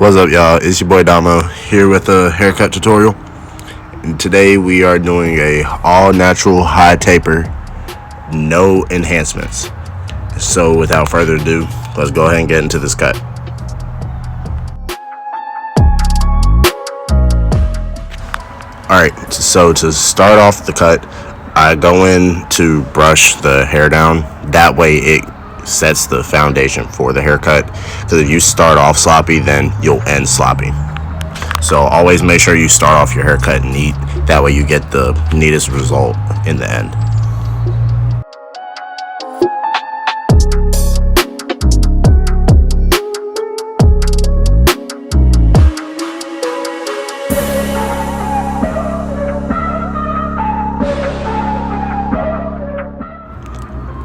What's up, y'all? It's your boy Damo here with a haircut tutorial. And today we are doing a all natural high taper, no enhancements. So without further ado, let's go ahead and get into this cut. Alright, so to start off the cut, I go in to brush the hair down. That way it sets the foundation for the haircut, because if you start off sloppy, then you'll end sloppy. So always make sure you start off your haircut neat. That way you get the neatest result in the end.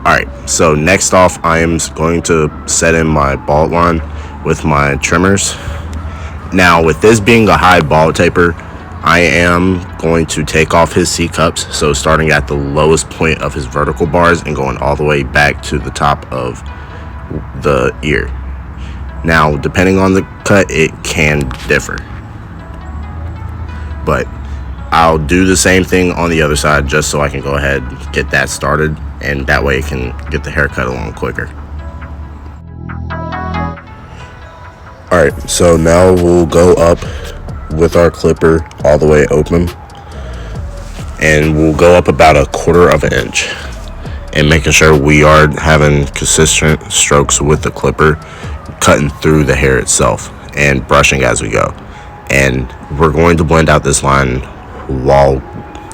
Alright, so next off I am going to set in my bald line with my trimmers. Now with this being a high bald taper, I am going to take off his C-cups, so starting at the lowest point of his vertical bars and going all the way back to the top of the ear. Now depending on the cut, it can differ, but I'll do the same thing on the other side just so I can go ahead and get that started, and that way it can get the haircut along quicker. Alright, so now we'll go up with our clipper all the way open, and we'll go up about 1/4 of an inch, and making sure we are having consistent strokes with the clipper, cutting through the hair itself and brushing as we go. And we're going to blend out this line while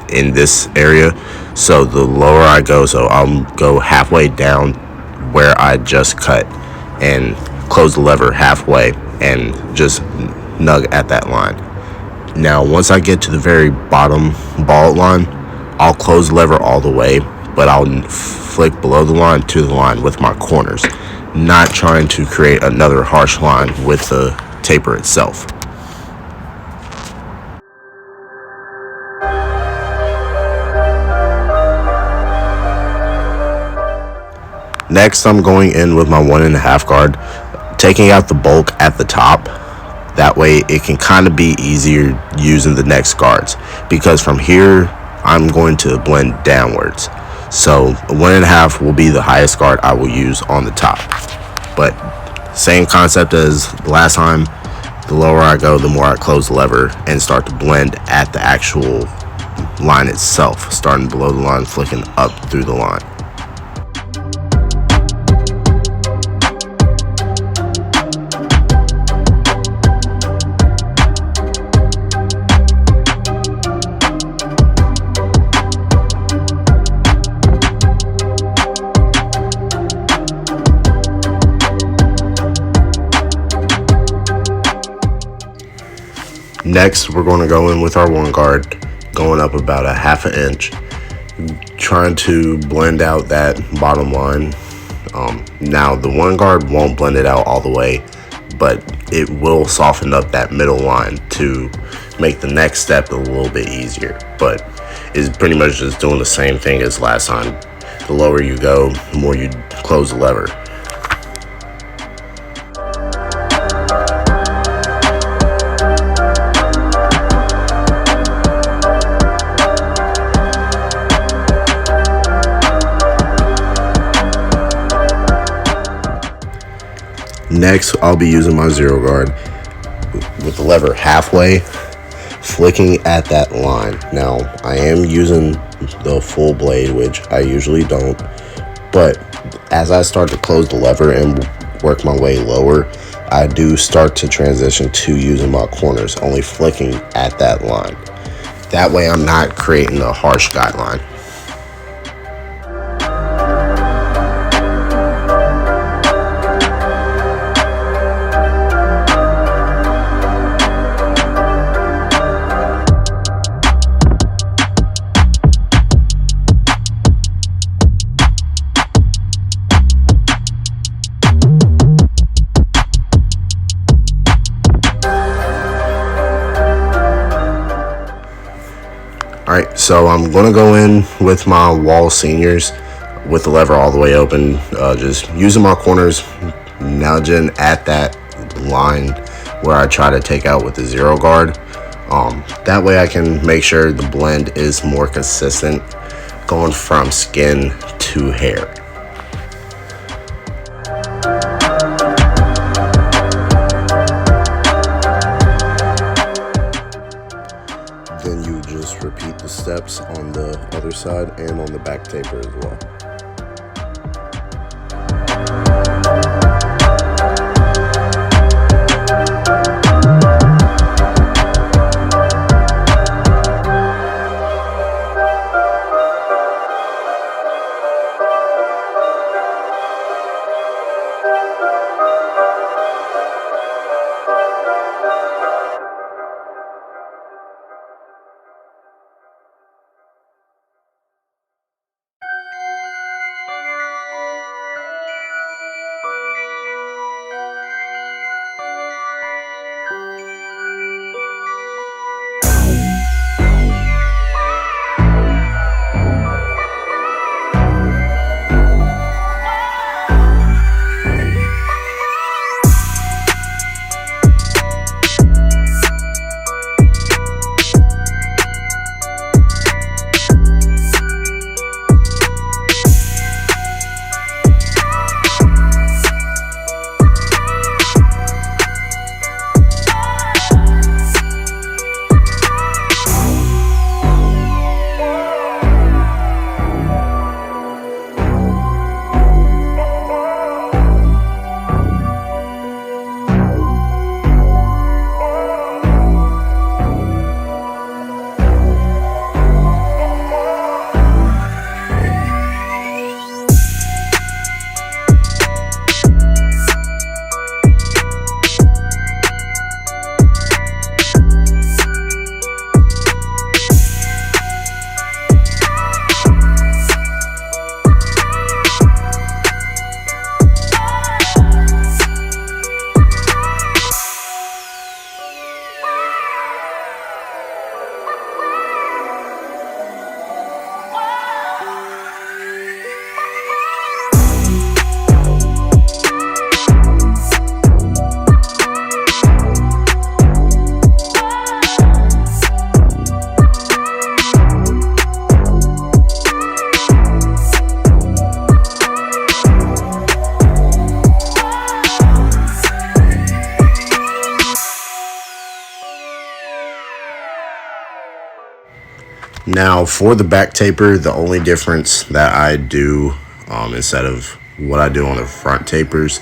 in this area, so the lower I go, so I'll go halfway down where I just cut and close the lever halfway and just nug at that line. Now once I get to the very bottom bald line, I'll close the lever all the way, but I'll flick below the line to the line with my corners, not trying to create another harsh line with the taper itself. Next, I'm going in with my 1.5 guard, taking out the bulk at the top. That way it can kind of be easier using the next guards, because from here I'm going to blend downwards. So 1.5 will be the highest guard I will use on the top. But same concept as the last time, the lower I go, the more I close the lever and start to blend at the actual line itself, starting below the line, flicking up through the line. Next, we're going to go in with our 1 guard, going up about 1/2 inch, trying to blend out that bottom line. Now, the 1 guard won't blend it out all the way, but it will soften up that middle line to make the next step a little bit easier. But it's pretty much just doing the same thing as last time. The lower you go, the more you close the lever. Next, I'll be using my 0 guard with the lever halfway, flicking at that line. Now, I am using the full blade, which I usually don't, but as I start to close the lever and work my way lower, I do start to transition to using my corners, only flicking at that line. That way I'm not creating a harsh guideline. Alright, so I'm going to go in with my wall seniors with the lever all the way open, just using my corners, nudging at that line where I try to take out with the zero guard. That way I can make sure the blend is more consistent going from skin to hair. Then you just repeat the steps on the other side and on the back taper as well. Now for the back taper, the only difference that I do instead of what I do on the front tapers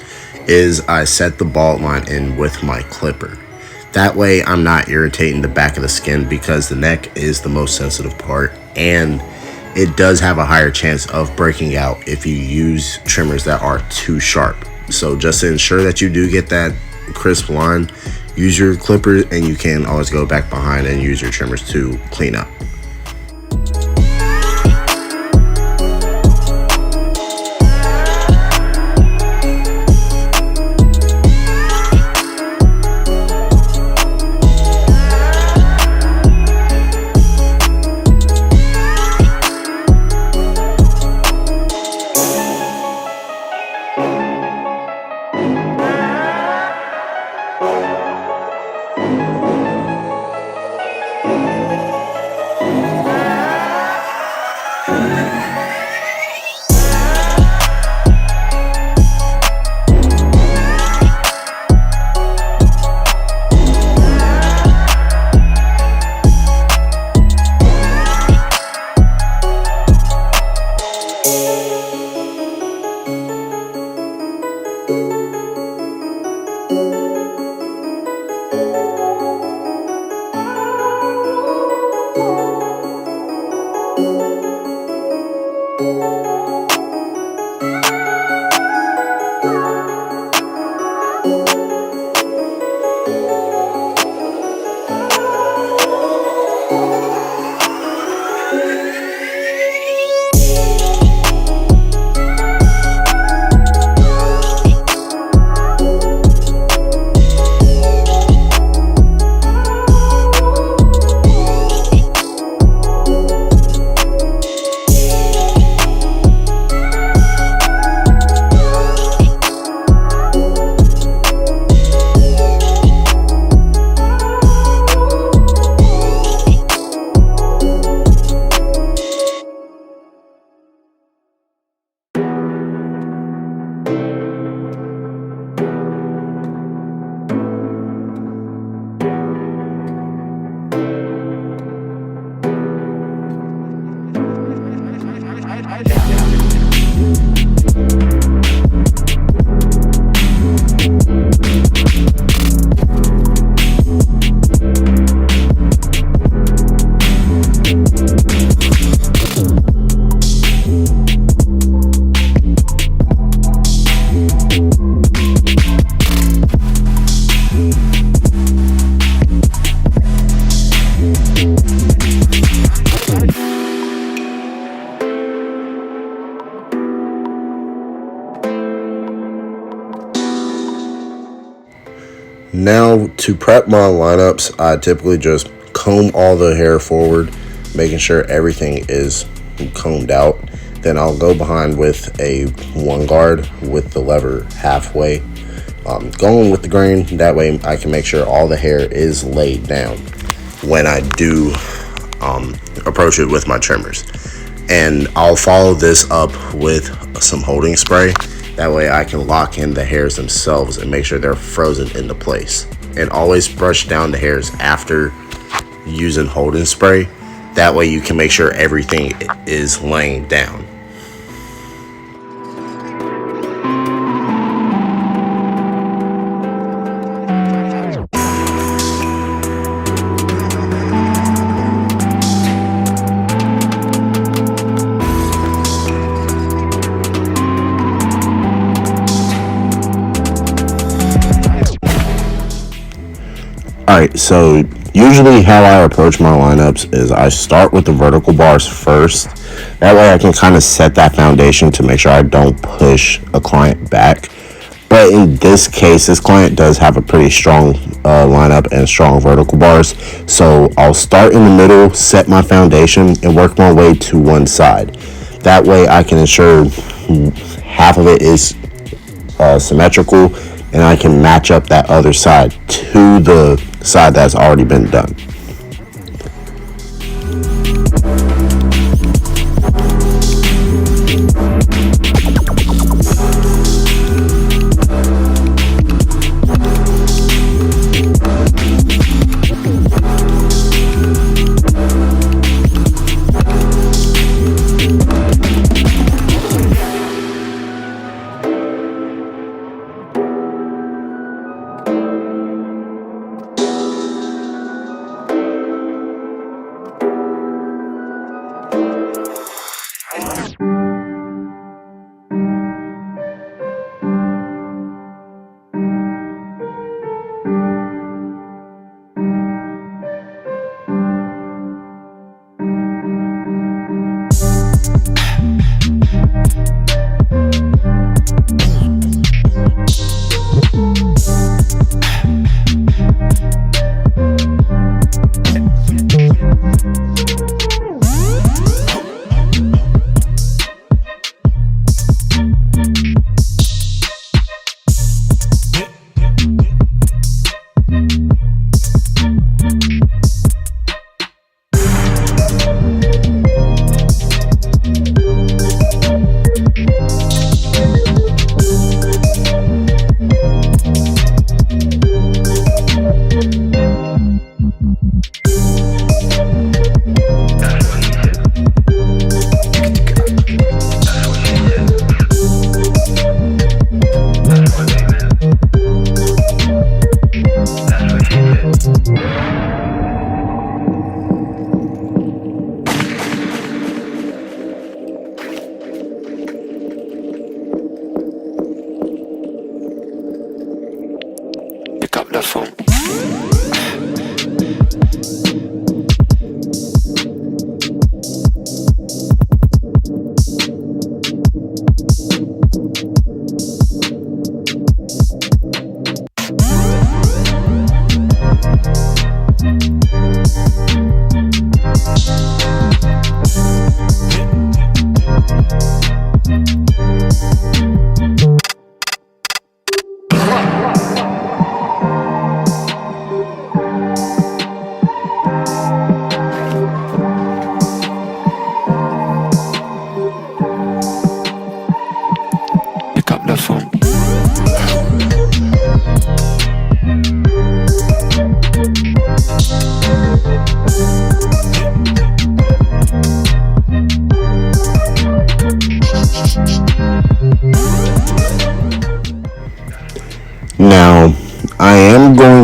is I set the bald line in with my clipper. That way I'm not irritating the back of the skin, because the neck is the most sensitive part and it does have a higher chance of breaking out if you use trimmers that are too sharp. So just to ensure that you do get that crisp line, use your clipper, and you can always go back behind and use your trimmers to clean up. Now, to prep my lineups, I typically just comb all the hair forward, making sure everything is combed out. Then I'll go behind with a one guard with the lever halfway, going with the grain. That way I can make sure all the hair is laid down when I do approach it with my trimmers. And I'll follow this up with some holding spray. That way I can lock in the hairs themselves and make sure they're frozen into place. And always brush down the hairs after using holding spray. That way you can make sure everything is laying down. Alright, so usually how I approach my lineups is I start with the vertical bars first. That way I can kind of set that foundation to make sure I don't push a client back. But in this case, this client does have a pretty strong lineup and strong vertical bars. So I'll start in the middle, set my foundation, and work my way to one side. That way I can ensure half of it is symmetrical, and I can match up that other side to the side that's already been done.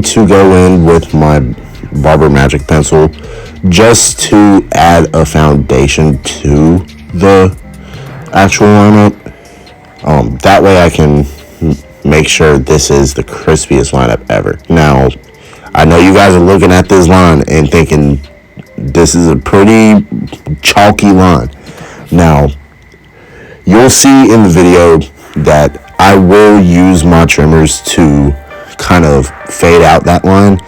going to go in with my Barber Magic Pencil just to add a foundation to the actual lineup. That way I can make sure this is the crispiest lineup ever. Now, I know you guys are looking at this line and thinking this is a pretty chalky line. Now, you'll see in the video that I will use my trimmers to kind of fade out that line,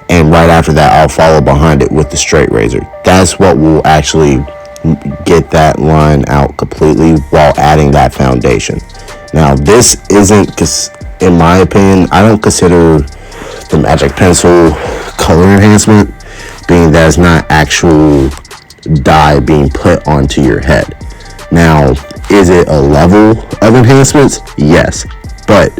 and right after that I'll follow behind it with the straight razor. That's what will actually get that line out completely while adding that foundation. Now, this isn't, in my opinion, I don't consider the Magic Pencil color enhancement, being that it's not actual dye being put onto your head. Now, is it a level of enhancements? Yes. But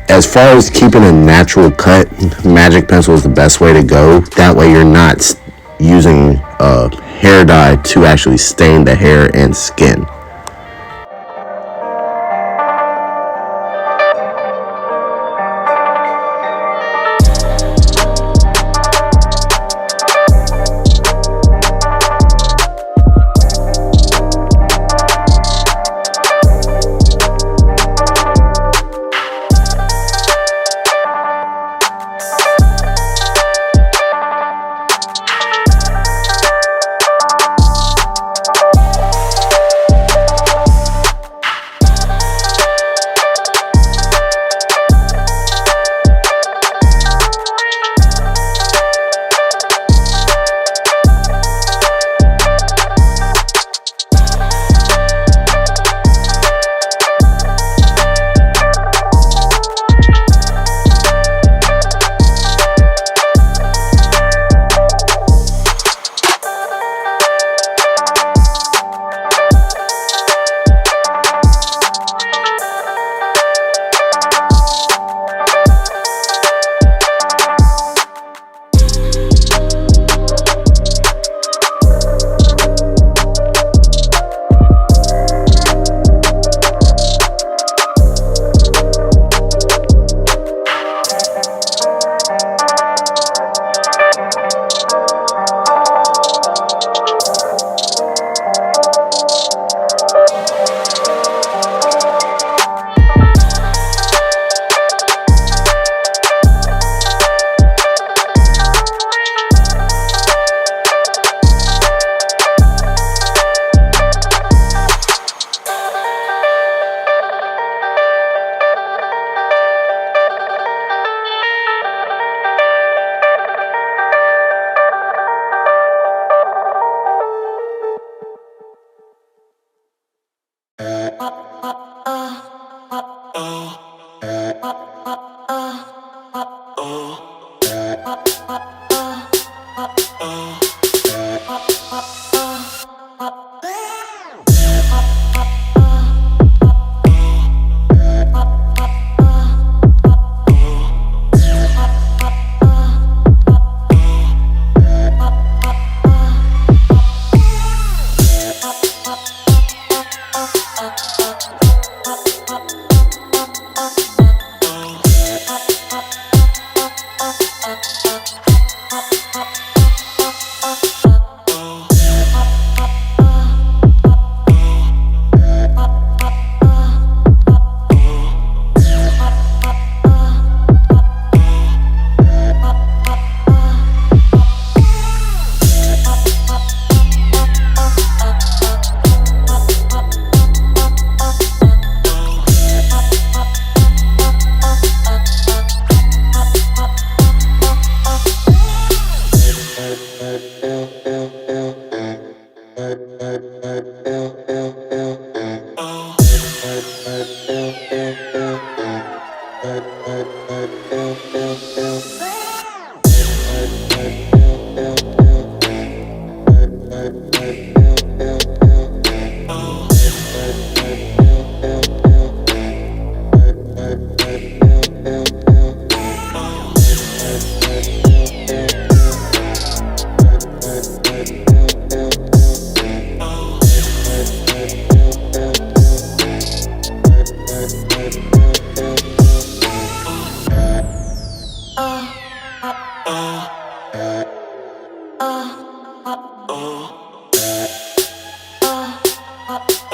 as far as keeping a natural cut, Magic Pencil is the best way to go. That way you're not using hair dye to actually stain the hair and skin.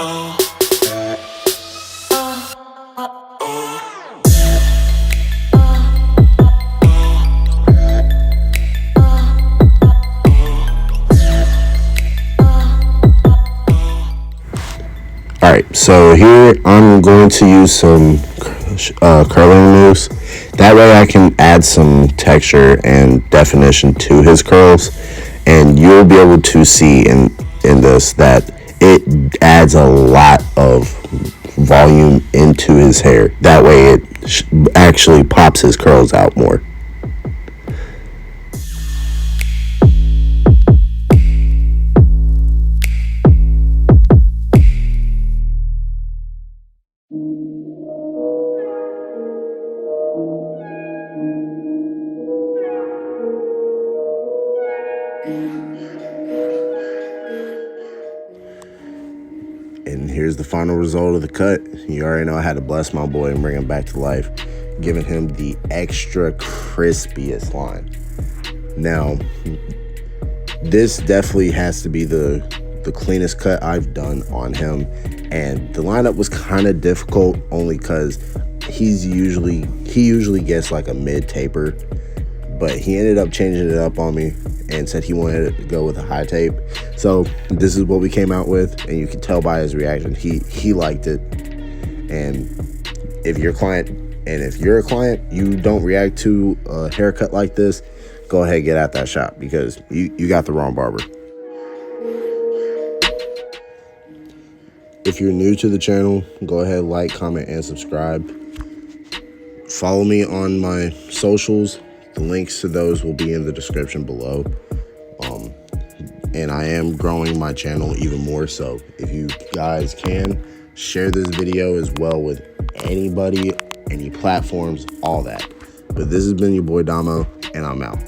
Alright, so here I'm going to use some curling mousse. That way I can add some texture and definition to his curls, and you'll be able to see in this that it adds a lot of volume into his hair. That way it actually pops his curls out more. And here's the final result of the cut. You already know I had to bless my boy and bring him back to life, giving him the extra crispiest line. Now, this definitely has to be the cleanest cut I've done on him. And the lineup was kind of difficult only because he usually gets like a mid taper, but he ended up changing it up on me and said he wanted to go with a high tape. So this is what we came out with, and you can tell by his reaction he liked it. And if you're a client, you don't react to a haircut like this, go ahead and get out that shop, because you got the wrong barber. If you're new to the channel, go ahead, like, comment, and subscribe. Follow me on my socials. The links to those will be in the description below. And I am growing my channel even more, so if you guys can, share this video as well with anybody, any platforms, all that. But this has been your boy Damo, and I'm out.